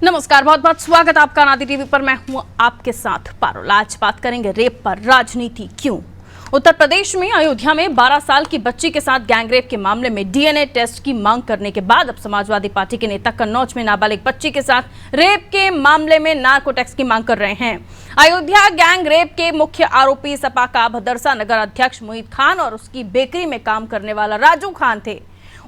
नमस्कार, बहुत बहुत स्वागत आपका नादी टीवी पर। मैं हूं आपके साथ पारुल। आज बात करेंगे रेप पर, राजनीति क्यों। उत्तर प्रदेश में अयोध्या में 12 साल की बच्ची के साथ गैंगरेप के मामले में डीएनए टेस्ट की मांग करने के बाद अब समाजवादी पार्टी के नेता कन्नौज में नाबालिग बच्ची के साथ रेप के मामले में नार्को टेस्ट की मांग कर रहे हैं। अयोध्या गैंग रेप के मुख्य आरोपी सपा का भदरसा नगर अध्यक्ष मोहित खान और उसकी बेकरी में काम करने वाला राजू खान थे।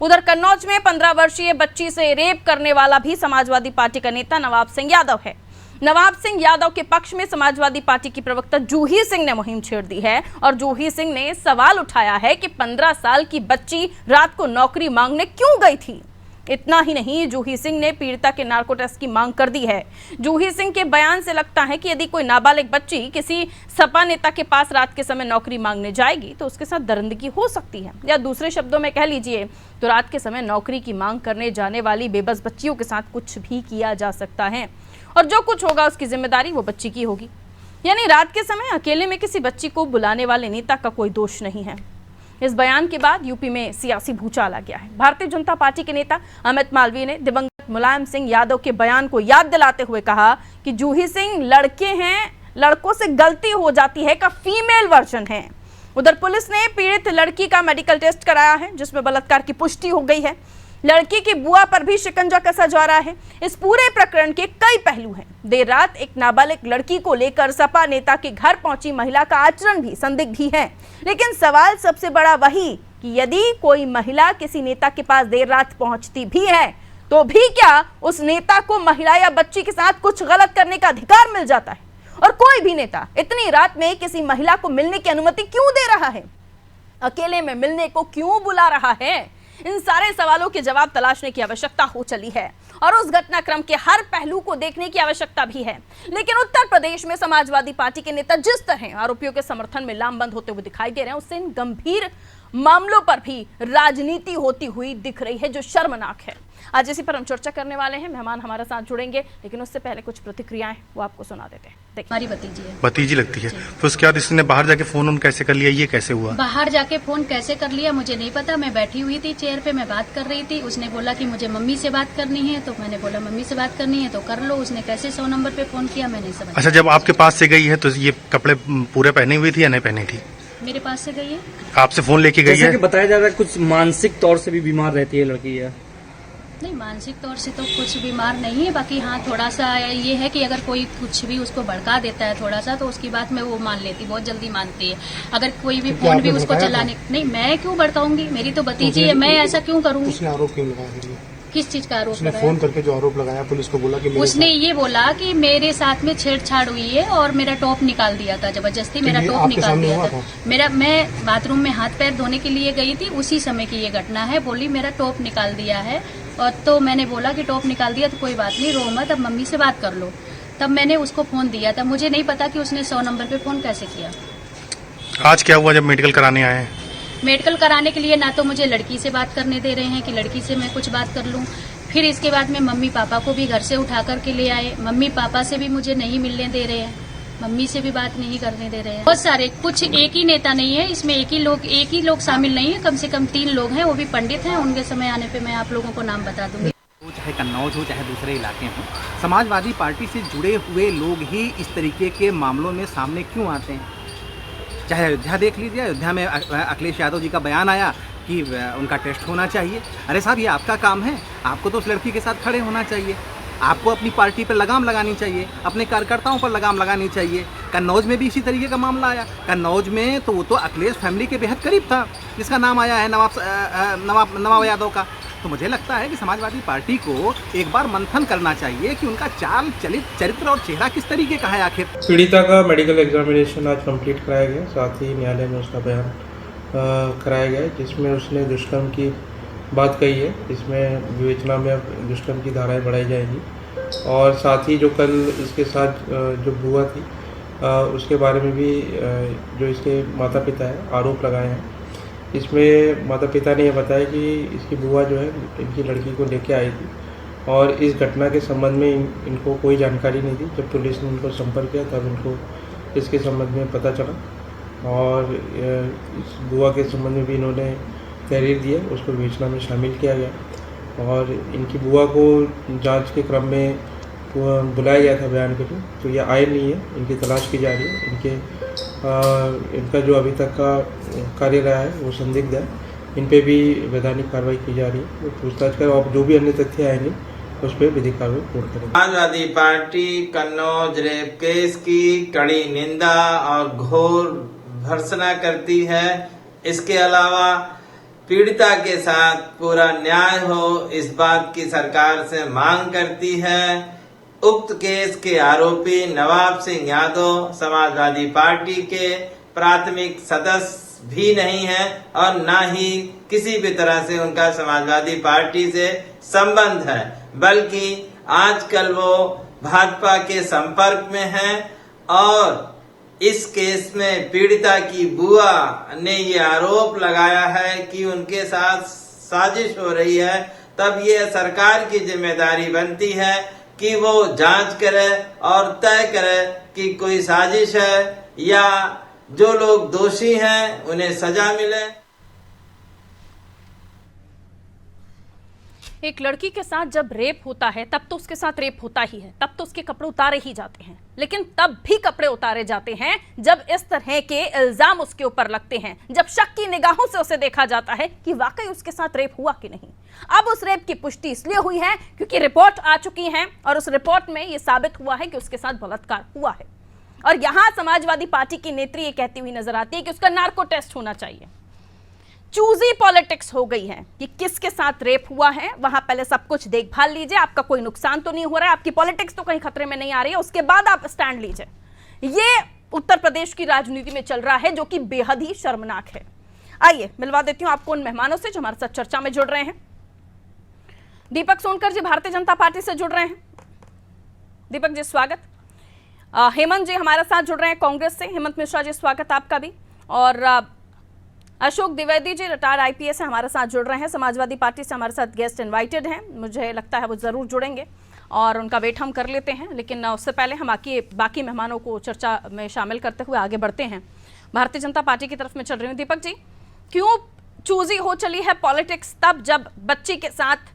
उधर कन्नौज में 15 वर्षीय बच्ची से रेप करने वाला भी समाजवादी पार्टी का नेता नवाब सिंह यादव है। नवाब सिंह यादव के पक्ष में समाजवादी पार्टी की प्रवक्ता जूही सिंह ने मुहिम छेड़ दी है और जूही सिंह ने सवाल उठाया है कि 15 साल की बच्ची रात को नौकरी मांगने क्यों गई थी। इतना ही नहीं, जूही सिंह ने पीड़िता के नार्को टेस्ट की मांग कर दी है। जूही सिंह के बयान से लगता है कि यदि कोई नाबालिग बच्ची किसी सपा नेता के पास रात के समय नौकरी मांगने जाएगी तो उसके साथ दरिंदगी हो सकती है, या दूसरे शब्दों में कह लीजिए तो रात के समय नौकरी की मांग करने जाने वाली बेबस बच्चियों के साथ कुछ भी किया जा सकता है और जो कुछ होगा उसकी जिम्मेदारी वो बच्ची की होगी। यानी रात के समय अकेले में किसी बच्ची को बुलाने वाले नेता का कोई दोष नहीं है। इस बयान के बाद यूपी में सियासी भूचाल आ गया है। भारतीय जनता पार्टी के नेता अमित मालवीय ने दिवंगत मुलायम सिंह यादव के बयान को याद दिलाते हुए कहा कि जूही सिंह लड़के हैं, लड़कों से गलती हो जाती है का फीमेल वर्जन है। उधर पुलिस ने पीड़ित लड़की का मेडिकल टेस्ट कराया है जिसमें बलात्कार की पुष्टि हो गई है। लड़की की बुआ पर भी शिकंजा कसा जा रहा है। इस पूरे प्रकरण के कई पहलू हैं। देर रात एक नाबालिग लड़की को लेकर सपा नेता के घर पहुंची महिला का आचरण भी संदिग्ध ही है। लेकिन सवाल सबसे बड़ा वही कि यदि कोई महिला किसी नेता के पास देर रात पहुंचती भी है तो भी क्या उस नेता को महिला या बच्ची के साथ कुछ गलत करने का अधिकार मिल जाता है? और कोई भी नेता इतनी रात में किसी महिला को मिलने की अनुमति क्यों दे रहा है? अकेले में मिलने को क्यों बुला रहा है? इन सारे सवालों के जवाब तलाशने की आवश्यकता हो चली है और उस घटनाक्रम के हर पहलू को देखने की आवश्यकता भी है। लेकिन उत्तर प्रदेश में समाजवादी पार्टी के नेता जिस तरह आरोपियों के समर्थन में लामबंद होते हुए दिखाई दे रहे हैं, उससे इन गंभीर मामलों पर भी राजनीति होती हुई दिख रही है, जो शर्मनाक है। आज इसी पर हम चर्चा करने वाले हैं। मेहमान हमारे साथ जुड़ेंगे, लेकिन उससे पहले कुछ प्रतिक्रियाएं वो आपको सुना देते हैं। हमारी भतीजी है। भतीजी लगती है। तो उसके बाद इसने बाहर जाके फोन कैसे कर लिया, ये कैसे हुआ? बाहर जाके फोन कैसे कर लिया मुझे नहीं पता। मैं बैठी हुई थी चेयर पे, मैं बात कर रही थी। उसने बोला कि मुझे मम्मी से बात करनी है, तो मैंने बोला मम्मी से बात करनी है तो कर लो। उसने कैसे 100 नंबर पे फोन किया मैं नहीं समझ। अच्छा, जब आपके पास से गई है तो ये कपड़े पूरे पहने हुई थी या नहीं पहनी थी? मेरे पास से गई है। आपसे फोन लेके गई है? बताया जा रहा है कुछ मानसिक तौर से भी बीमार रहती है लड़की है। नहीं, मानसिक तौर से तो कुछ बीमार नहीं है। बाकी हाँ, थोड़ा सा ये है कि अगर कोई कुछ भी उसको भड़का देता है थोड़ा सा, तो उसकी बात में वो मान लेती, बहुत जल्दी मानती है। अगर कोई भी फोन भी उसको चलाने, नहीं मैं क्यों भड़काऊंगी, मेरी तो भतीजी है, मैं ऐसा क्यों करूँगी? उसने आरोप क्यों लगाया? किस चीज का आरोप लगाया? फोन करके जो आरोप लगाया, पुलिस को बोला कि उसने ये बोला कि मेरे साथ में छेड़छाड़ हुई है और मेरा टॉप निकाल दिया था, जबरदस्ती मेरा टॉप निकाल दिया था। मैं बाथरूम में हाथ पैर धोने के लिए गई थी, उसी समय की ये घटना है। बोली मेरा टॉप निकाल दिया है, और तो मैंने बोला कि टॉप निकाल दिया तो कोई बात नहीं, रो मत, अब मम्मी से बात कर लो। तब मैंने उसको फोन दिया था। मुझे नहीं पता कि उसने 100 नंबर पे फोन कैसे किया। आज क्या हुआ जब मेडिकल कराने आए हैं? मेडिकल कराने के लिए ना तो मुझे लड़की से बात करने दे रहे हैं कि लड़की से मैं कुछ बात कर लूं। फिर इसके बाद में मम्मी पापा को भी घर से उठा करके ले आए। मम्मी पापा से भी मुझे नहीं मिलने दे रहे हैं, मम्मी से भी बात नहीं करने दे रहे हैं। बहुत सारे, कुछ एक ही नेता नहीं है इसमें, एक ही लोग शामिल नहीं है, कम से कम 3 लोग हैं, वो भी पंडित हैं। उनके समय आने पे मैं आप लोगों को नाम बता दूंगी। चाहे कन्नौज हो चाहे दूसरे इलाके हों, समाजवादी पार्टी से जुड़े हुए लोग ही इस तरीके के मामलों में सामने क्यों आते हैं? चाहे अयोध्या देख लीजिए, अयोध्या में अखिलेश यादव जी का बयान आया कि उनका टेस्ट होना चाहिए। अरे साहब, ये आपका काम है, आपको तो उस लड़की के साथ खड़े होना चाहिए। आपको अपनी पार्टी पर लगाम लगानी चाहिए, अपने कार्यकर्ताओं पर लगाम लगानी चाहिए। कन्नौज में भी इसी तरीके का मामला आया। कन्नौज में तो वो तो अखिलेश फैमिली के बेहद करीब था, जिसका नाम आया है नवाब यादव का। तो मुझे लगता है कि समाजवादी पार्टी को एक बार मंथन करना चाहिए कि उनका चाल चरित्र और चेहरा किस तरीके का है। आखिर पीड़िता का मेडिकल एग्जामिनेशन आज कंप्लीट कराया गया, साथ ही न्यायालय में उसका बयान कराया गया, जिसमें उसने दुष्कर्म की बात कही है। इसमें विवेचना में अब दुष्कर्म की धाराएं बढ़ाई जाएंगी, और साथ ही जो कल इसके साथ जो बुआ थी उसके बारे में भी जो इसके माता पिता है आरोप लगाए हैं। इसमें माता पिता ने यह बताया कि इसकी बुआ जो है इनकी लड़की को लेके आई थी, और इस घटना के संबंध में इनको कोई जानकारी नहीं थी। जब पुलिस ने इनको संपर्क किया तब इनको इसके संबंध में पता चला, और इस बुआ के संबंध में भी इन्होंने तहरीर दी है, उसको विवेचना में शामिल किया गया। और इनकी बुआ को जांच के क्रम में बुलाया गया था बयान के लिए, तो ये आए नहीं है, इनकी तलाश की जा रही है। इनका जो अभी तक का कार्य रहा है वो संदिग्ध है, इन पे भी वैधानिक कार्रवाई की जा रही है, वो पूछताछ कर और जो भी अन्य तथ्य आएंगे उस पर विधिक कार्रवाई पूर्ण करेंगे। Samajwadi party Kannauj rape case की कड़ी निंदा और घोर भर्त्सना करती है। इसके अलावा पीड़िता के साथ पूरा न्याय हो, इस बात की सरकार से मांग करती है। उक्त केस के आरोपी नवाब सिंह यादव समाजवादी पार्टी के प्राथमिक सदस्य भी नहीं है और न ही किसी भी तरह से उनका समाजवादी पार्टी से संबंध है, बल्कि आजकल वो भाजपा के संपर्क में हैं। और इस केस में पीड़िता की बुआ ने ये आरोप लगाया है कि उनके साथ साजिश हो रही है। तब ये सरकार की जिम्मेदारी बनती है कि वो जांच करे और तय करे कि कोई साजिश है या जो लोग दोषी हैं उन्हें सजा मिले। एक लड़की के साथ जब रेप होता है तब तो उसके साथ रेप होता ही है, तब तो उसके कपड़े उतारे ही जाते हैं, लेकिन तब भी कपड़े उतारे जाते हैं जब इस तरह के इल्जाम उसके ऊपर लगते हैं, जब शक की निगाहों से उसे देखा जाता है कि वाकई उसके साथ रेप हुआ कि नहीं। अब उस रेप की पुष्टि इसलिए हुई है क्योंकि रिपोर्ट आ चुकी है और उस रिपोर्ट में यह साबित हुआ है कि उसके साथ बलात्कार हुआ है। और यहां समाजवादी पार्टी की नेत्री ये कहती हुई नजर आती है कि उसका नार्को टेस्ट होना चाहिए। चूजी पॉलिटिक्स हो गई है कि किसके साथ रेप हुआ है, वहां पहले सब कुछ देखभाल लीजिए, आपका कोई नुकसान तो नहीं हो रहा है, आपकी पॉलिटिक्स तो कहीं खतरे में नहीं आ रही है, उसके बाद आप स्टैंड लीजिए। ये उत्तर प्रदेश की राजनीति में चल रहा है जो कि बेहद ही शर्मनाक है। आइए मिलवा देती हूं आपको उन मेहमानों से जो हमारे साथ चर्चा में जुड़ रहे हैं। दीपक सोनकर जी भारतीय जनता पार्टी से जुड़ रहे हैं। दीपक जी स्वागत। हेमंत जी हमारे साथ जुड़ रहे हैं कांग्रेस से। हेमंत मिश्रा जी स्वागत आपका भी। और अशोक द्विवेदी जी रिटायर्ड आईपीएस से हमारे साथ जुड़ रहे हैं, समाजवादी पार्टी से हमारे साथ गेस्ट इनवाइटेड हैं, मुझे लगता है वो जरूर जुड़ेंगे और उनका वेट हम कर लेते हैं। लेकिन उससे पहले हम बाकी मेहमानों को चर्चा में शामिल करते हुए आगे बढ़ते हैं। भारतीय जनता पार्टी की तरफ में चल रही हूँ। दीपक जी, क्यों चूजी हो चली है पॉलिटिक्स तब जब बच्ची के साथ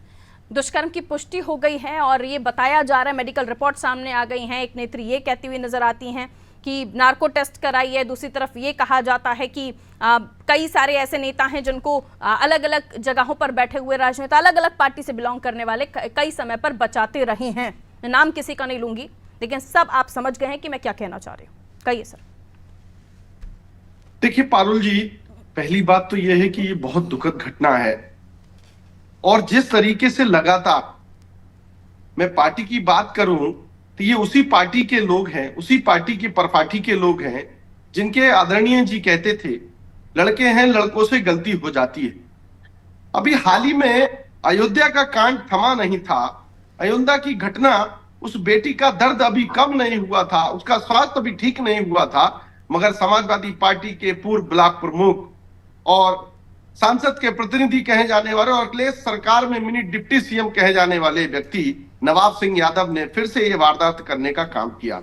दुष्कर्म की पुष्टि हो गई है और ये बताया जा रहा है, मेडिकल रिपोर्ट सामने आ गई हैं, एक नेत्री ये कहती हुई नजर आती हैं कि नार्को टेस्ट कराई है। दूसरी तरफ ये कहा जाता है कि कई सारे ऐसे नेता हैं जिनको अलग अलग जगहों पर बैठे हुए राजनेता अलग अलग पार्टी से बिलोंग करने वाले कई समय पर बचाते रहे हैं। मैं नाम किसी का नहीं लूंगी, लेकिन सब आप समझ गए हैं कि मैं क्या कहना चाह रही हूँ। कहिए सर। देखिए पारुल जी, पहली बात तो यह है कि ये बहुत दुखद घटना है और जिस तरीके से लगातार मैं पार्टी की बात करूं तो ये उसी पार्टी के लोग हैं, उसी पार्टी के परपाठी के लोग हैं जिनके आदरणीय जी कहते थे लड़के हैं लड़कों से गलती हो जाती है। अभी हाल ही में अयोध्या का कांड थमा नहीं था। अयोध्या की घटना, उस बेटी का दर्द अभी कम नहीं हुआ था, उसका स्वास्थ्य अभी ठीक नहीं हुआ था, मगर समाजवादी पार्टी के पूर्व ब्लॉक प्रमुख और सांसद के प्रतिनिधि कहे जाने वाले और अखिलेश सरकार में मिनी डिप्टी सीएम कहे जाने वाले व्यक्ति नवाब सिंह यादव ने फिर से ये वारदात करने का काम किया।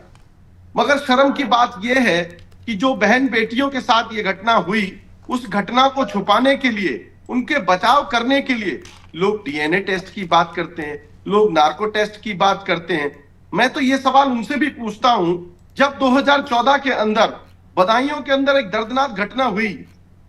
मगर शर्म की बात यह है कि जो बहन बेटियों के साथ ये घटना हुई, उस घटना को छुपाने के लिए, उनके बचाव करने के लिए लोग डीएनए टेस्ट की बात करते हैं, लोग नार्को टेस्ट की बात करते हैं। मैं तो ये सवाल उनसे भी पूछता हूं, जब 2014 के अंदर बदायूं के अंदर एक दर्दनाक घटना हुई,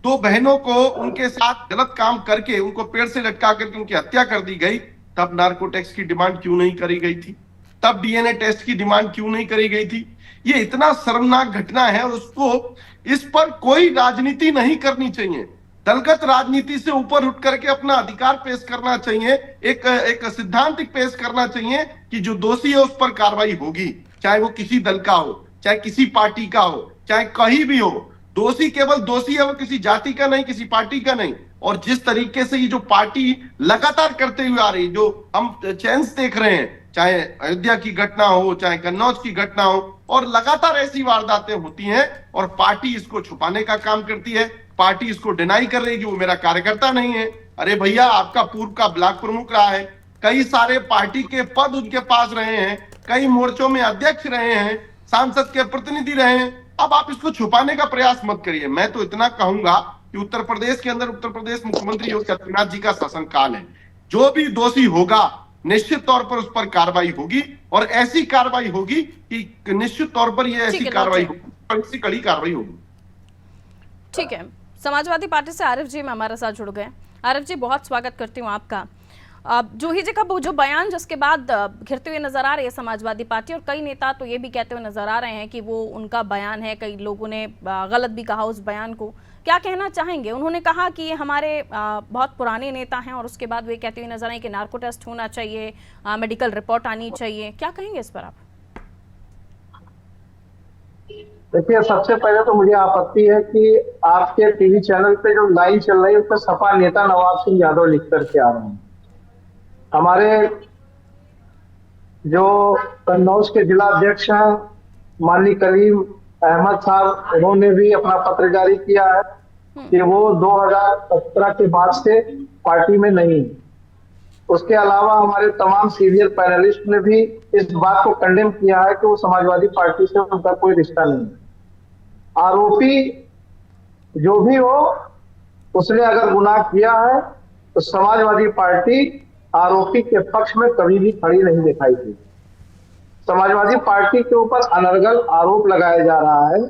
दो बहनों को उनके साथ गलत काम करके उनको पेड़ से लटका करके उनकी हत्या कर दी गई, तब नार्को टेस्ट की डिमांड क्यों नहीं करी गई थी? तब डीएनए टेस्ट की डिमांड क्यों नहीं करी गई थी? ये इतना शर्मनाक घटना है और उसको, इस पर कोई राजनीति नहीं करनी चाहिए। दलगत राजनीति से ऊपर उठ करके अपना अधिकार पेश करना चाहिए, एक सिद्धांत पेश करना चाहिए कि जो दोषी है उस पर कार्रवाई होगी, चाहे वो किसी दल का हो, चाहे किसी पार्टी का हो, चाहे कहीं भी हो। दोषी केवल दोषी है, वो किसी जाति का नहीं, किसी पार्टी का नहीं। और जिस तरीके से ये जो पार्टी लगातार करते हुए आ रही, जो हम चैंस देख रहे हैं, चाहे अयोध्या की घटना हो, चाहे कन्नौज की घटना हो, और लगातार ऐसी वारदातें होती हैं और पार्टी इसको छुपाने का काम करती है। पार्टी इसको डिनाई कर रही है कि वो मेरा कार्यकर्ता नहीं है। अरे भैया, आपका पूर्व का ब्लॉक प्रमुख रहा है, कई सारे पार्टी के पद उनके पास रहे हैं, कई मोर्चों में अध्यक्ष रहे हैं, सांसद के प्रतिनिधि रहे हैं। अब आप इसको छुपाने का प्रयास मत करिए। मैं तो इतना कहूंगा कि उत्तर प्रदेश के अंदर उत्तर प्रदेश मुख्यमंत्री योगी आदित्यनाथ जी का शासनकाल है। जो भी दोषी होगा निश्चित तौर पर उस पर कार्रवाई होगी और ऐसी कार्रवाई होगी कि निश्चित तौर पर यह ऐसी कार्रवाई होगी और इससे कड़ी कार्रवाई होगी। ठीक है, समाजवादी पार्टी से आरिफ जी में हमारे साथ जुड़ गए। आरिफ जी, बहुत स्वागत करती हूँ आपका। जूही जी का जो बयान जिसके बाद घिरते हुए नजर आ रही है समाजवादी पार्टी, और कई नेता तो ये भी कहते हुए नजर आ रहे हैं कि वो उनका बयान है, कई लोगों ने गलत भी कहा उस बयान को। क्या कहना चाहेंगे? उन्होंने कहा कि ये हमारे बहुत पुराने नेता हैं और उसके बाद वे कहते हुए नजर आए कि नार्को टेस्ट होना चाहिए, मेडिकल रिपोर्ट आनी चाहिए। क्या कहेंगे इस पर आप? देखिए, सबसे पहले तो मुझे आपत्ति है कि आपके टीवी चैनल पे जो लाइन चल रही है उस पर सपा नेता नवाब सिंह यादव लिख करके आ रहे हैं। हमारे जो कन्नौज के जिला अध्यक्ष हैं माननीय कलीम अहमद साहब, उन्होंने भी अपना पत्र जारी किया है कि वो 2017 के बाद से पार्टी में नहीं। उसके अलावा हमारे तमाम सीनियर पैनलिस्ट ने भी इस बात को कंडेम किया है कि वो समाजवादी पार्टी से उनका कोई रिश्ता नहीं। आरोपी जो भी हो, उसने अगर गुनाह किया है तो समाजवादी पार्टी आरोपी के पक्ष में कभी भी खड़ी नहीं दिखाई थी। समाजवादी पार्टी के ऊपर अनर्गल आरोप लगाया जा रहा है,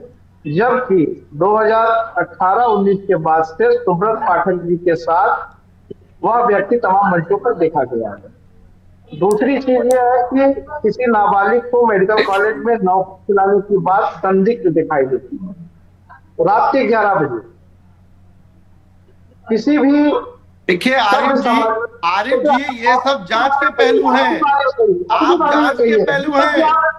जबकि 2018-19 के बाद से सुब्रत पाठक जी के साथ वह व्यक्ति तमाम मंचों पर देखा गया है। दूसरी चीज यह है कि किसी नाबालिग को मेडिकल कॉलेज में नौकरी दिलाने की बात संदिग्ध दिखाई देती है। रात के 11 बजे किसी भी, देखिए आरिफ जी, ये सब जांच के पहलू हैं। आप जांच के पहलू हैं।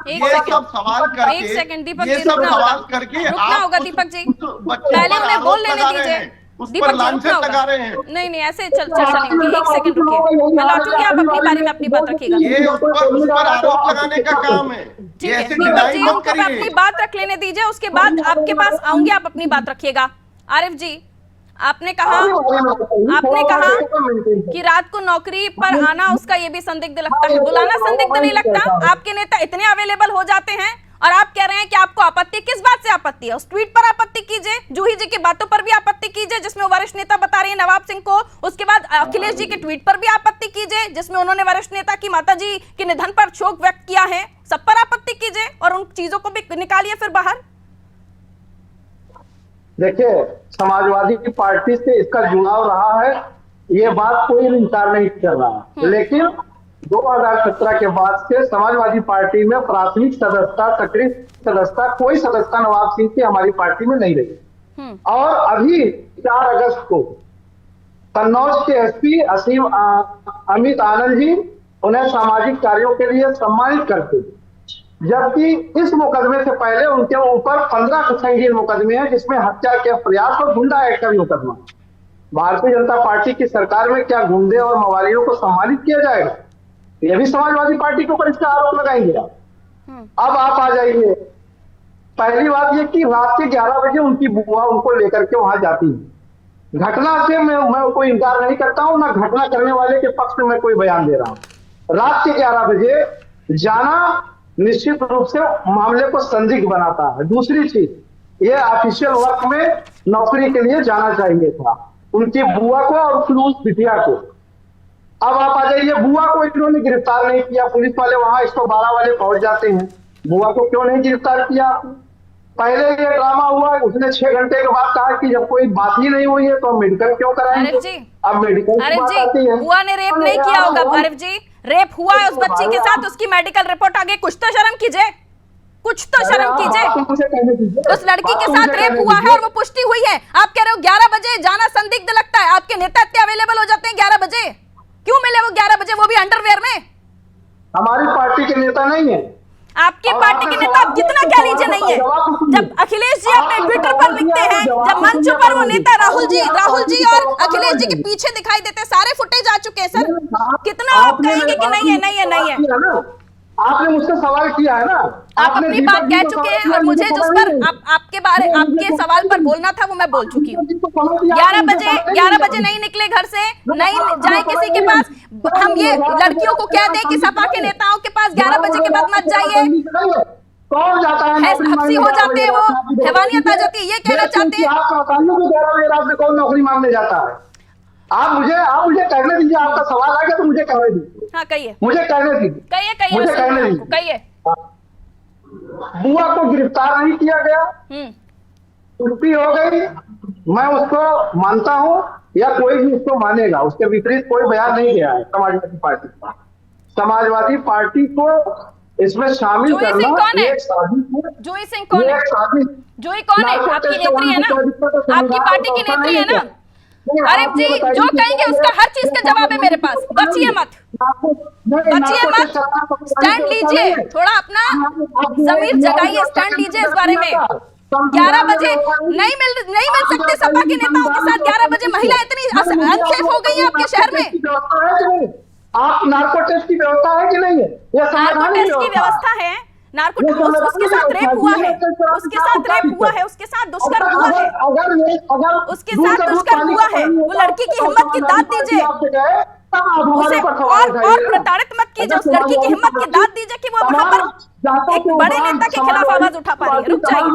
ये सब सवाल करके, एक सेकंड दीपक ये जी, सब रुकना सवाल होगा। करके रुकना होगा दीपक जी, पहले उन्हें बोल लेने दीजिए। उस दीपक पर जी, लांछन रुकना लगा होगा। रहे हैं। नहीं, ऐसे चर्चा नहीं होगी। एक सेकंड रुकिए, मैं लौटूंगी, आप अपनी बारी में अपनी बात रखिएगा। ये उस पर आरोप लगाने का काम है। ठीक ये है ऐसे दीपक डिनाई जी, मत उनको मैं अपनी करिए। बात रख लेने दीजिए, उसके बाद आपके पास आऊंगी, आप अपनी बात रखिएगा। आरिफ जी, आपने कहा कि रात को नौकरी पर आना उसका ये भी संदिग्ध लगता है। बुलाना संदिग्ध नहीं लगता? आपके नेता इतने अवेलेबल हो जाते हैं और आप कह रहे हैं कि आपको आपत्ति, किस बात से आपत्ति है? उस ट्वीट पर आपत्ति कीजिए, जूही जी की बातों पर भी आपत्ति कीजिए जिसमें वरिष्ठ नेता बता रही है नवाब सिंह को, उसके बाद अखिलेश जी के ट्वीट पर भी आपत्ति कीजिए जिसमें उन्होंने वरिष्ठ नेता की माताजी के निधन पर शोक व्यक्त किया है। सब पर आपत्ति कीजिए और उन चीजों को भी निकालिए फिर बाहर। देखिए, समाजवादी पार्टी से इसका जुड़ाव रहा है, ये बात कोई इंकार नहीं कर रहा, लेकिन 2017 के बाद से समाजवादी पार्टी में प्राथमिक सदस्यता, सक्रिय सदस्यता, कोई सदस्यता नवाब सिंह की हमारी पार्टी में नहीं रही। और अभी 4 अगस्त को कन्नौज के एसपी अमित आनंद जी उन्हें सामाजिक कार्यों के लिए सम्मानित करते, जबकि इस मुकदमे से पहले उनके ऊपर 15 संगीन मुकदमे हैं जिसमें हत्या के प्रयास और गुंडा एक्ट का भी मुकदमा। भारतीय जनता पार्टी की सरकार में क्या गुंडे और मवालियों को सम्मानित किया जाएगा? ये भी समाजवादी पार्टी के ऊपर इसका आरोप लगाएंगे आप। अब आप आ जाइए, पहली बात ये कि रात के 11 बजे उनकी बुआ उनको लेकर के वहां जाती है। घटना से मैं कोई इंकार नहीं करता हूं, ना घटना करने वाले के पक्ष में मैं कोई बयान दे रहा हूं। रात के 11 बजे जाना निश्चित रूप से मामले को संदिग्ध बनाता है। दूसरी चीज, ये ऑफिशियल वर्क में नौकरी के लिए जाना चाहिए था उनकी बुआ को और फिर उस बिटिया को। अब आप आ जाइए, बुआ को इन्होंने गिरफ्तार नहीं किया, पुलिस वाले वहां 112 वाले पहुंच जाते हैं, बुआ को क्यों नहीं गिरफ्तार किया? पहले ये ड्रामा हुआ, उसने 6 घंटे के बाद कहा कि जब कोई बात ही नहीं हुई है तो हम मेडिकल क्यों कराएंगे? अब मेडिकल की बात आती है। बुआ ने रेप नहीं किया होगा आरिफ जी, रेप हुआ है उस बच्ची के साथ, उसकी मेडिकल रिपोर्ट आ गई। कुछ तो शर्म कीजिए, कुछ तो शर्म कीजिए। उस लड़की के साथ रेप हुआ है और वो पुष्टि हुई है। आप कह रहे हो 11 बजे जाना संदिग्ध लगता है? आपके नेता इतने अवेलेबल हो जाते हैं 11 बजे? क्यों मिले वो 11 बजे, वो भी अंडरवेयर में? हमारी पार्टी के नेता नहीं है। आपकी पार्टी के नेता आप कितना कह लीजिए नहीं है। जब अखिलेश जी अपने ट्विटर पर लिखते हैं, जब मंच पर वो नेता राहुल जी और अखिलेश जी के पीछे दिखाई देते, सारे फुटेज आ चुके हैं सर, कितना आप कहेंगे कि नहीं है, नहीं है, नहीं है? आपने मुझसे सवाल किया है ना, आप अपनी बात कह चुके हैं और मुझे जिस पर आपके सवाल पर बोलना था वो मैं बोल चुकी हूँ। 11 बजे नहीं निकले घर से, नहीं जाए किसी के पास। हम ये लड़कियों को कह दें कि सपा के नेताओं के पास 11 बजे के बाद मत जाइए, कौन जाता है? हफ्सी हो जाते हैं, वो हैवानियत आ जाती है, ये कहना चाहते हैं। आप बताइए 11 बजे रात में कौन नौकरी मांगने जाता है? आप मुझे कहने दीजिए, आपका सवाल आ गया तो मुझे कहने दीजिए। हाँ कहिए, मुझे कहने दीजिए, कहिए मुझे मैं सुन कहने रही हूँ, दीजिए। कहिए। बुआ को गिरफ्तार नहीं किया गया, उल्टी हो गई, मैं उसको मानता हूं या कोई भी उसको मानेगा, उसके विपरीत कोई बयान नहीं गया है समाजवादी पार्टी का। समाजवादी पार्टी को इसमें शामिल जूही करना सिंह कौन है? ये एक साजिश है। जूही सिंह कौन ये है? एक साजिश, जूही कौन है? आपकी नेत्री है ना, आपकी पार्टी की नेत्री है ना? आरिफ जी जो कहेंगे उसका हर चीज का जवाब है मेरे पास, बचिए मत, बचिए मत, स्टैंड लीजिए, थोड़ा अपना जमीर जगाइए, स्टैंड लीजिए इस बारे में। 11 बजे नहीं मिल सकते सपा के नेताओं के साथ, 11 बजे महिला इतनी अनसेफ हो गई है आपके शहर में। आप नार्को टेस्ट की व्यवस्था है कि नहीं है? नार्को टेस्ट की व्यवस्था है, नार्को उसके साथ रेप हुआ है, उसके साथ रेप हुआ है, उसके साथ दुष्कर्म हुआ है, उसके साथ दुष्कर्म हुआ है। वो लड़की की हिम्मत की दाद दीजिए, उसे और प्रताड़ित मत कीजिए, उस लड़की की हिम्मत की दाद दीजिए कि वो वहां पर एक बड़े नेता के खिलाफ आवाज उठा पा रही है। रुक जाइए,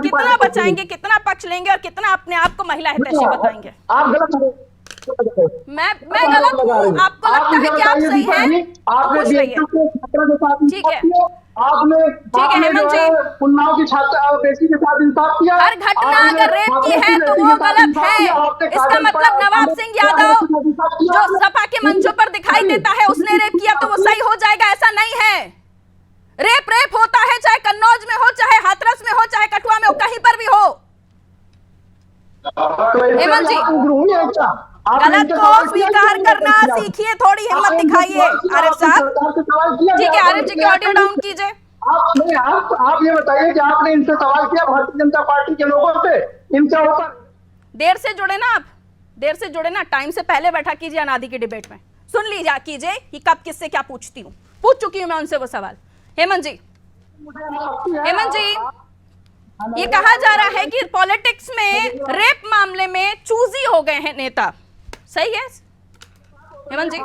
कितना बचाएंगे, कितना पक्ष लेंगे और कितना अपने आप को महिला हितैषी बताएंगे? मैं गलत हूँ, आपको लगता है कि आप सही हैं? खुश रहिए, ठीक है, ठीक है हेमंत जी। उन्नाव की छात्रा बेटी के साथ इंसाफ किया। हर घटना अगर रेप की है तो वो गलत है। इसका मतलब नवाब सिंह यादव जो सपा के मंचों पर दिखाई देता है उसने रेप किया तो वो सही हो जाएगा, ऐसा नहीं है। रेप होता है, चाहे कन्नौज में हो, चाहे हाथरस में हो, चाहे कठुआ में हो, कहीं पर भी हो। हेमंत जी गलत को स्वीकार करना सीखिए, थोड़ी हिम्मत दिखाइए। आरिफ साहब, ठीक है, आरिफ जी की ऑडियो डाउन कीजिए। आप ये बताइए कि आपने इनसे सवाल किया भारतीय जनता पार्टी के लोगों से, इनके ऊपर देर से जुड़े ना, आप देर से जुड़े ना, टाइम से पहले बैठा कीजिए अनादि की डिबेट में, सुन लीजिए कीजिए कि कब किससे क्या पूछती हूँ, पूछ चुकी हूँ मैं उनसे वो सवाल। हेमंत जी, ये कहा जा रहा है कि पॉलिटिक्स में रेप मामले में चूजी हो गए हैं नेता, सही है हेमंत जी?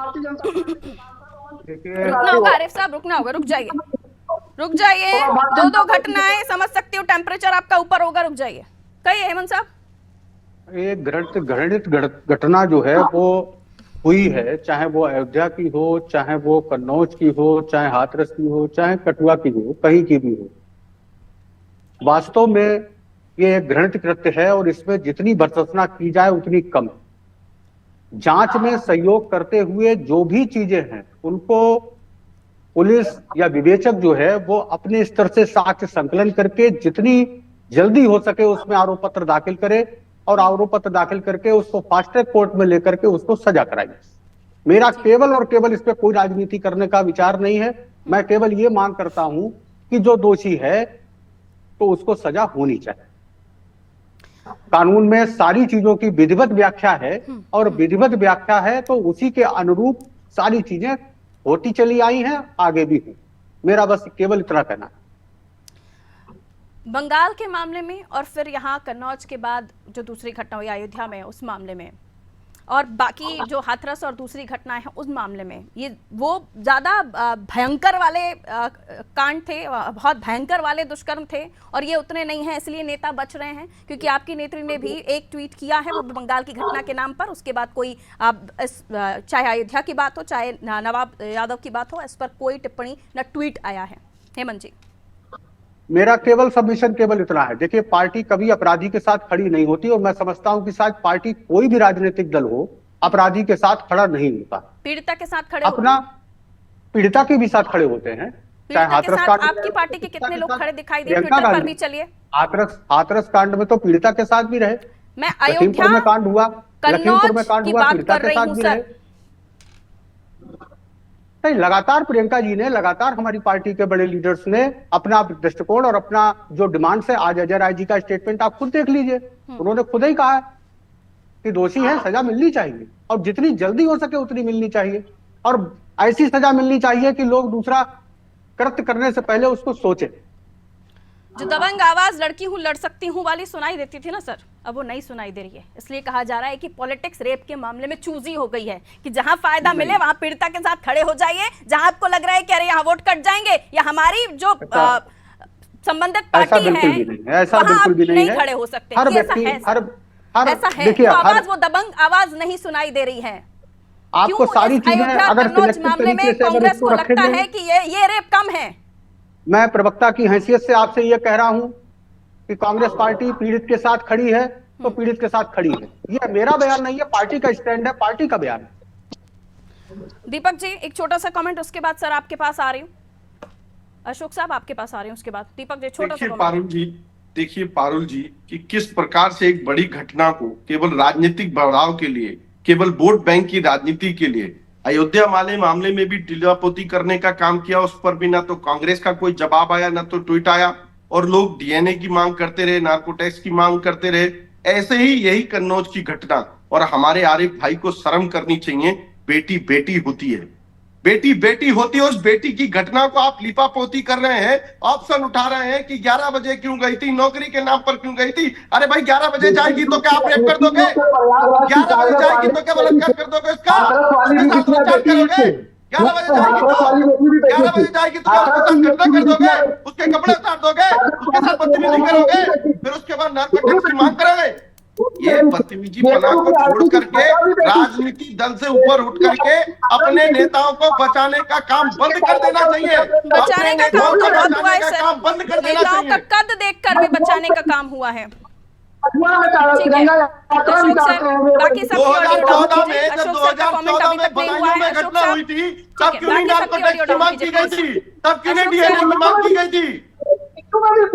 रुकना होगा आरिफ साहब, रुकना होगा, रुक जाइए, दो घटनाएं समझ सकती हूँ, टेम्परेचर आपका ऊपर होगा, रुक जाइए, कहिए हेमंत साहब। एक घृणित घटना जो है वो हुई है, चाहे वो अयोध्या की हो, चाहे वो कन्नौज की हो, चाहे हाथरस की हो, चाहे कठुआ की हो, कहीं की भी हो। वास्तव में ये एक घृणित कृत्य है और इसमें जितनी भर्त्सना की जाए उतनी कम। जांच में सहयोग करते हुए जो भी चीजें हैं उनको पुलिस या विवेचक जो है वो अपने स्तर से साक्ष्य संकलन करके जितनी जल्दी हो सके उसमें आरोप पत्र दाखिल करे और आरोप पत्र दाखिल करके उसको फास्ट ट्रैक कोर्ट में लेकर के उसको सजा कराई। मेरा केवल और केवल इस पे कोई राजनीति करने का विचार नहीं है। मैं केवल ये मांग करता हूं कि जो दोषी है तो उसको सजा होनी चाहिए। कानून में सारी चीजों की विधिवत व्याख्या है और विधिवत व्याख्या है तो उसी के अनुरूप सारी चीजें होती चली आई हैं, आगे भी हो। मेरा बस केवल इतना कहना है। बंगाल के मामले में और फिर यहाँ कन्नौज के बाद जो दूसरी घटना हुई अयोध्या में उस मामले में, और बाकी जो हाथरस और दूसरी घटनाएं हैं उस मामले में, ये वो ज्यादा भयंकर वाले कांड थे, बहुत भयंकर वाले दुष्कर्म थे, और ये उतने नहीं हैं, इसलिए नेता बच रहे हैं। क्योंकि आपकी नेत्री ने भी एक ट्वीट किया है वो बंगाल की घटना के नाम पर, उसके बाद कोई चाहे अयोध्या की बात हो, चाहे नवाब यादव की बात हो, इस पर कोई टिप्पणी न ट्वीट आया है। हेमंत जी, मेरा केवल सबमिशन केवल इतना है, देखिए पार्टी कभी अपराधी के साथ खड़ी नहीं होती और मैं समझता हूं कि शायद पार्टी कोई भी राजनीतिक दल हो अपराधी के साथ खड़ा नहीं होता, पीड़िता के साथ खड़े अपना पीड़िता के भी साथ खड़े होते हैं। चाहे हाथरस कांड, आपकी पार्टी के कितने लोग खड़े दिखाई दिए ट्विटर पर भी? चलिए, हाथरस कांड में तो पीड़िता के साथ भी रहे, मैं लखीमपुर में कांड हुआ, लखीमपुर में कांड हुआ, पीड़िता के साथ भी रहे। लगातार प्रियंका जी ने, लगातार हमारी पार्टी के बड़े लीडर्स ने अपना दृष्टिकोण और अपना जो डिमांड है, आज अजय राय जी का स्टेटमेंट आप खुद देख लीजिए, उन्होंने खुद ही कहा है कि दोषी है, सजा मिलनी चाहिए और जितनी जल्दी हो सके उतनी मिलनी चाहिए, और ऐसी सजा मिलनी चाहिए कि लोग दूसरा कृत्य करने से पहले उसको सोचे। जो दबंग आवाज लड़की हूं लड़ सकती हूं वाली सुनाई देती थी ना सर, अब वो नहीं सुनाई दे रही है। इसलिए कहा जा रहा है कि पॉलिटिक्स रेप के मामले में चूजी हो गई है कि जहां फायदा मिले वहां पीड़िता के साथ खड़े हो जाइए, जहां आपको लग रहा है कि अरे यहाँ वोट कट जाएंगे या हमारी जो संबंधित पार्टी है ऐसा बिल्कुल भी नहीं है, खड़े हो सकते। ऐसा है तो आवाज, वो दबंग आवाज नहीं सुनाई दे रही है। आपको सारी चीजें अगर कन्नौज मामले में कांग्रेस को लगता है कि ये रेप कम है। मैं प्रवक्ता की हैसियत से आपसे ये कह रहा हूं कि कांग्रेस पार्टी पीड़ित के साथ खड़ी है तो पीड़ित के साथ खड़ी है। ये मेरा बयान नहीं है, पार्टी का स्टैंड है, पार्टी का बयान है। दीपक जी एक छोटा सा कमेंट, उसके बाद सर आपके पास आ रही हूँ। अशोक साहब आपके पास आ रही हूँ, उसके बाद दीपक जी छोटा सा कमेंट। देखिए पारुल जी कि किस प्रकार से एक बड़ी घटना को केवल राजनीतिक बढ़ाव के लिए, केवल वोट बैंक की राजनीति के लिए अयोध्या मामले में भी ढिलापोती करने का काम किया। उस पर भी ना तो कांग्रेस का कोई जवाब आया, ना तो ट्वीट आया, और लोग डीएनए की मांग करते रहे, नार्को टैक्स की मांग करते रहे। ऐसे ही यही कन्नौज की घटना, और हमारे आरिफ भाई को शर्म करनी चाहिए। बेटी बेटी होती है, बेटी बेटी होती है। उस बेटी की घटना को आप लिपापोती कर रहे हैं, ऑप्शन उठा रहे हैं कि 11 बजे क्यों गई थी, नौकरी के नाम पर क्यों गई थी। अरे भाई 11 बजे जाएगी तो क्या आप रेप कर दोगे? 11 बजे जाएगी तो क्या बलात्कार कर दोगे उसका? बलात्कार करोगे? 11 बजे जाएगी तो क्या घटना कर दोगे? उसके कपड़े उतार दोगे? उसके साथ बदतमीजी करोगे? फिर उसके बाद नार्को टैक्स की मांग करोगे? ये बदतमीजी पना को छोड़ करके राजनीतिक दल से ऊपर उठ करके अपने नेताओं को बचाने का काम बंद कर देना चाहिए। बचाने का काम तो बहुत हुआ है सर, बंद कर देना नेताओं का चाहिए। कद देखकर भी बचाने का काम हुआ है। बाकी सब 2014 में जब 2014 में बदायूं में घटना हुई थी तब क्यों नहीं नार्को टैक्स की मांग की गई थी? तब क्यों नहीं डीएनए की मांग की गई थी?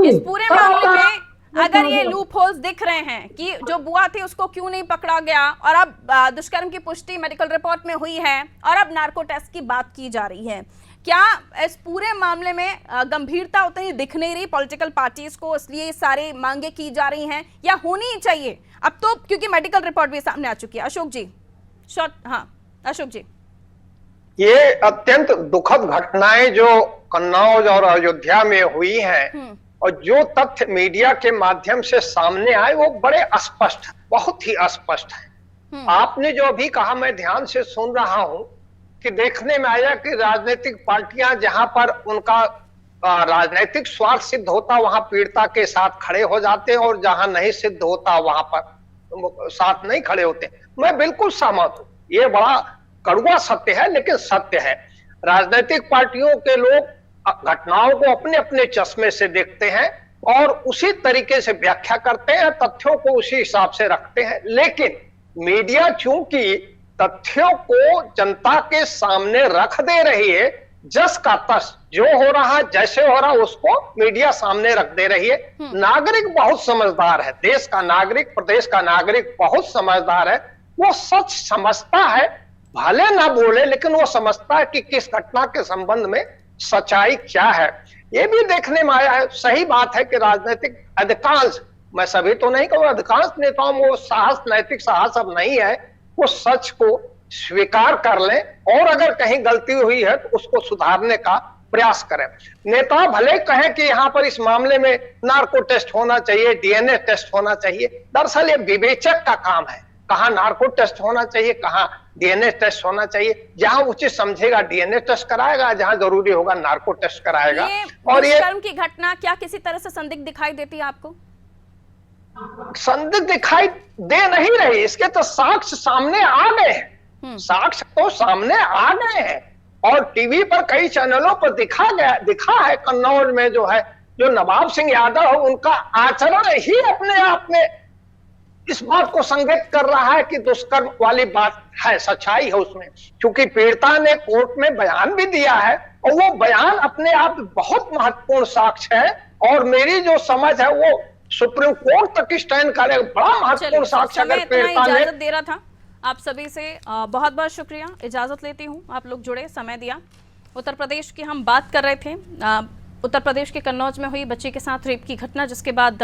इस पूरे मामले में अगर ये लूप होल्स दिख रहे हैं कि जो बुआ थी उसको क्यों नहीं पकड़ा गया, और अब दुष्कर्म की पुष्टि मेडिकल रिपोर्ट में हुई है, और अब नार्को टेस्ट की बात की जा रही है, क्या इस पूरे मामले में गंभीरता उतनी दिख नहीं रही पॉलिटिकल पार्टीज को, इसलिए सारी मांगे की जा रही हैं, या होनी ही चाहिए अब तो, क्योंकि मेडिकल रिपोर्ट भी सामने आ चुकी है? अशोक जी हाँ अशोक जी। ये अत्यंत दुखद घटनाएं जो कन्नौज और अयोध्या में हुई हैं और जो तथ्य मीडिया के माध्यम से सामने आए वो बड़े अस्पष्ट है, बहुत ही अस्पष्ट है। आपने जो अभी कहा मैं ध्यान से सुन रहा हूं कि देखने में आया कि राजनीतिक पार्टियां जहां पर उनका राजनीतिक स्वार्थ सिद्ध होता वहां पीड़िता के साथ खड़े हो जाते हैं, और जहां नहीं सिद्ध होता वहां पर साथ नहीं खड़े होते। मैं बिल्कुल सहमत हूं, ये बड़ा कड़वा सत्य है, लेकिन सत्य है। राजनीतिक पार्टियों के लोग घटनाओं को अपने अपने चश्मे से देखते हैं और उसी तरीके से व्याख्या करते हैं, तथ्यों को उसी हिसाब से रखते हैं। लेकिन मीडिया चूंकि तथ्यों को जनता के सामने रख दे रही है, जस का तस जो हो रहा जैसे हो रहा उसको मीडिया सामने रख दे रही है। नागरिक बहुत समझदार है, देश का नागरिक, प्रदेश का नागरिक बहुत समझदार है, वो सच समझता है, भले ना बोले लेकिन वो समझता है कि किस घटना के संबंध में सच्चाई क्या है। ये भी देखने में आया है, सही बात है कि राजनीतिक अधिकांश, मैं सभी तो नहीं कहूँ, अधिकांश नेताओं में वो साहस, नैतिक साहस अब नहीं है, वो सच को स्वीकार कर लें और अगर कहीं गलती हुई है तो उसको सुधारने का प्रयास करें। नेता भले कहे कि यहाँ पर इस मामले में नार्को टेस्ट होना चाहिए, डीएनए टेस्ट होना चाहिए, दरअसल ये विवेचक का काम है, कहाँ नार्को टेस्ट होना चाहिए, कहाँ डीएनए टेस्ट होना चाहिए। जहां उचित समझेगा डीएनए टेस्ट कराएगा, जहां जरूरी होगा नार्को टेस्ट कराएगा। और ये दुष्कर्म की घटना क्या किसी तरह से संदिग्ध दिखाई देती है आपको? संदिग्ध दिखाई दे नहीं रही, इसके तो साक्ष्य सामने आ गए हैं, साक्ष्य तो सामने आ गए हैं, और टीवी पर कई चैनलों पर दिखा है कन्नौज में जो है, जो नवाब सिंह यादव, उनका आचरण ही अपने आप में इस बात को संकेत कर रहा है कि दुष्कर्म वाली बात है, सच्चाई है उसमें। क्योंकि पीड़िता ने कोर्ट में बयान भी दिया है और वो बयान अपने आप बहुत महत्वपूर्ण साक्ष्य है, और मेरी जो समझ है वो सुप्रीम कोर्ट तक स्टैंड करेगा, बड़ा महत्वपूर्ण साक्ष्य। अगर पीड़िता ने इजाजत दे रहा था आप सभी से बहुत बहुत शुक्रिया, इजाजत लेती हूँ, आप लोग जुड़े, समय दिया। उत्तर प्रदेश की हम बात कर रहे थे, उत्तर प्रदेश के कन्नौज में हुई बच्ची के साथ रेप की घटना, जिसके बाद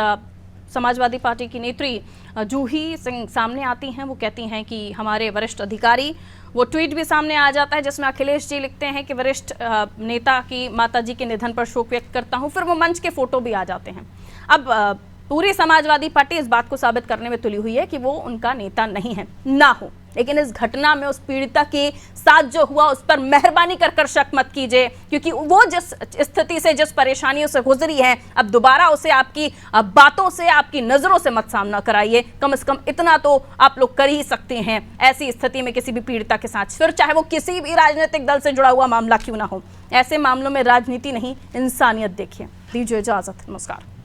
समाजवादी पार्टी की नेत्री जूही सिंह सामने आती हैं। वो कहती हैं कि हमारे वरिष्ठ अधिकारी, वो ट्वीट भी सामने आ जाता है जिसमें अखिलेश जी लिखते हैं कि वरिष्ठ नेता की माताजी के निधन पर शोक व्यक्त करता हूं, फिर वो मंच के फोटो भी आ जाते हैं। अब पूरी समाजवादी पार्टी इस बात को साबित करने में तुली हुई है कि वो उनका नेता नहीं है, ना हो। लेकिन इस घटना में उस पीड़िता के साथ जो हुआ उस पर मेहरबानी कर शक मत कीजिए, क्योंकि वो जिस स्थिति से, जिस परेशानियों से गुजरी है, अब दोबारा उसे आपकी बातों से, आपकी नजरों से मत सामना कराइए। कम से कम इतना तो आप लोग कर ही सकते हैं ऐसी स्थिति में किसी भी पीड़िता के साथ, फिर चाहे वो किसी भी राजनीतिक दल से जुड़ा हुआ मामला क्यों ना हो। ऐसे मामलों में राजनीति नहीं, इंसानियत देखिए। दीजिए इजाजत, नमस्कार।